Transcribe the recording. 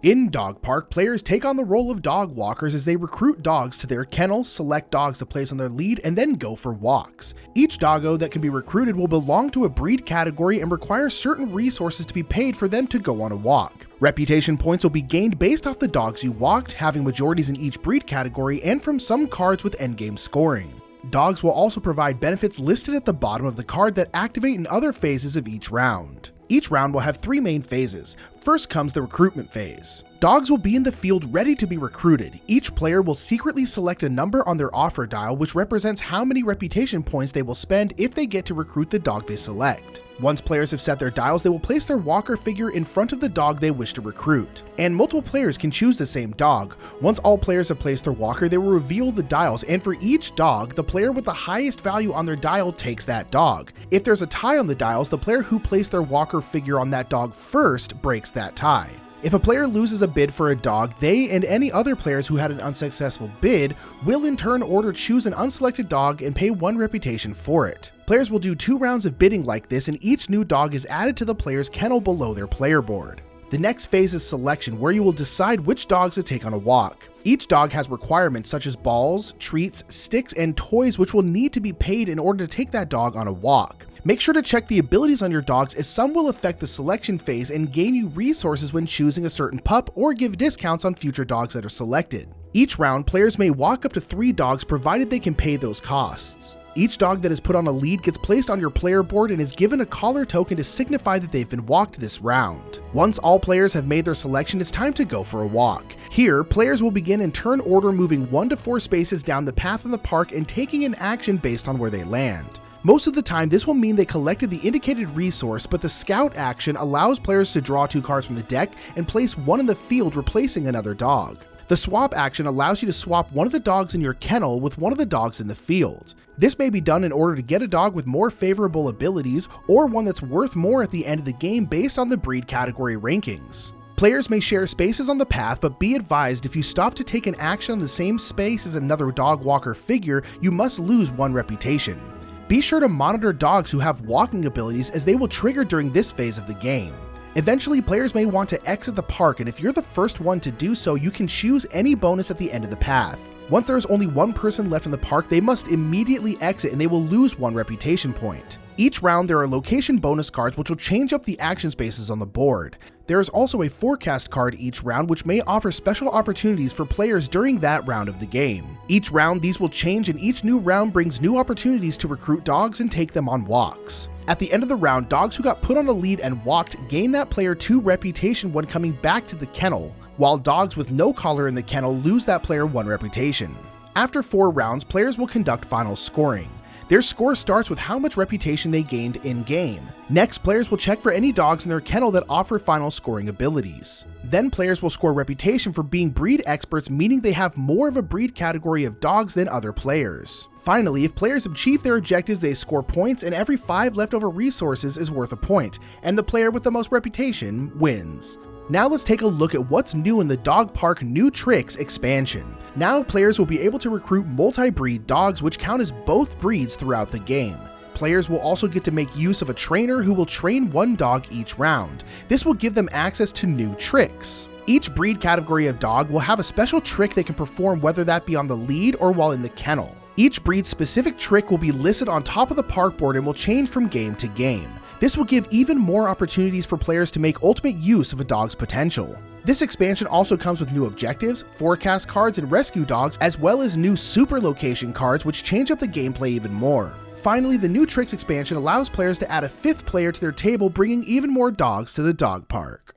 In Dog Park, players take on the role of dog walkers as they recruit dogs to their kennel, select dogs to place on their lead, and then go for walks. Each doggo that can be recruited will belong to a breed category and require certain resources to be paid for them to go on a walk. Reputation points will be gained based off the dogs you walked, having majorities in each breed category, and from some cards with endgame scoring. Dogs will also provide benefits listed at the bottom of the card that activate in other phases of each round. Each round will have 3 main phases. First comes the recruitment phase. Dogs will be in the field ready to be recruited. Each player will secretly select a number on their offer dial which represents how many reputation points they will spend if they get to recruit the dog they select. Once players have set their dials, they will place their walker figure in front of the dog they wish to recruit. And multiple players can choose the same dog. Once all players have placed their walker, they will reveal the dials, and for each dog, the player with the highest value on their dial takes that dog. If there's a tie on the dials, the player who placed their walker figure on that dog first breaks that tie. If a player loses a bid for a dog, they and any other players who had an unsuccessful bid will in turn order choose an unselected dog and pay 1 reputation for it. Players will do 2 rounds of bidding like this, and each new dog is added to the player's kennel below their player board. The next phase is selection, where you will decide which dogs to take on a walk. Each dog has requirements such as balls, treats, sticks, and toys which will need to be paid in order to take that dog on a walk. Make sure to check the abilities on your dogs, as some will affect the selection phase and gain you resources when choosing a certain pup or give discounts on future dogs that are selected. Each round, players may walk up to 3 dogs provided they can pay those costs. Each dog that is put on a lead gets placed on your player board and is given a collar token to signify that they've been walked this round. Once all players have made their selection, it's time to go for a walk. Here, players will begin in turn order, moving 1 to 4 spaces down the path of the park and taking an action based on where they land. Most of the time, this will mean they collected the indicated resource, but the scout action allows players to draw 2 cards from the deck and place 1 in the field, replacing another dog. The swap action allows you to swap one of the dogs in your kennel with one of the dogs in the field. This may be done in order to get a dog with more favorable abilities or one that's worth more at the end of the game based on the breed category rankings. Players may share spaces on the path, but be advised, if you stop to take an action on the same space as another dog walker figure, you must lose 1 reputation. Be sure to monitor dogs who have walking abilities, as they will trigger during this phase of the game. Eventually, players may want to exit the park, and if you're the first one to do so, you can choose any bonus at the end of the path. Once there is only 1 person left in the park, they must immediately exit and they will lose 1 reputation point. Each round, there are location bonus cards which will change up the action spaces on the board. There is also a forecast card each round which may offer special opportunities for players during that round of the game. Each round, these will change, and each new round brings new opportunities to recruit dogs and take them on walks. At the end of the round, dogs who got put on a lead and walked gain that player 2 reputation when coming back to the kennel, while dogs with no collar in the kennel lose that player 1 reputation. After 4 rounds, players will conduct final scoring. Their score starts with how much reputation they gained in-game. Next, players will check for any dogs in their kennel that offer final scoring abilities. Then players will score reputation for being breed experts, meaning they have more of a breed category of dogs than other players. Finally, if players achieve their objectives, they score points, and every 5 leftover resources is worth a point, and the player with the most reputation wins. Now let's take a look at what's new in the Dog Park New Tricks expansion. Now players will be able to recruit multi-breed dogs which count as both breeds throughout the game. Players will also get to make use of a trainer who will train 1 dog each round. This will give them access to new tricks. Each breed category of dog will have a special trick they can perform, whether that be on the lead or while in the kennel. Each breed's specific trick will be listed on top of the park board and will change from game to game. This will give even more opportunities for players to make ultimate use of a dog's potential. This expansion also comes with new objectives, forecast cards, and rescue dogs, as well as new super location cards which change up the gameplay even more. Finally, the New Tricks expansion allows players to add a 5th player to their table, bringing even more dogs to the dog park.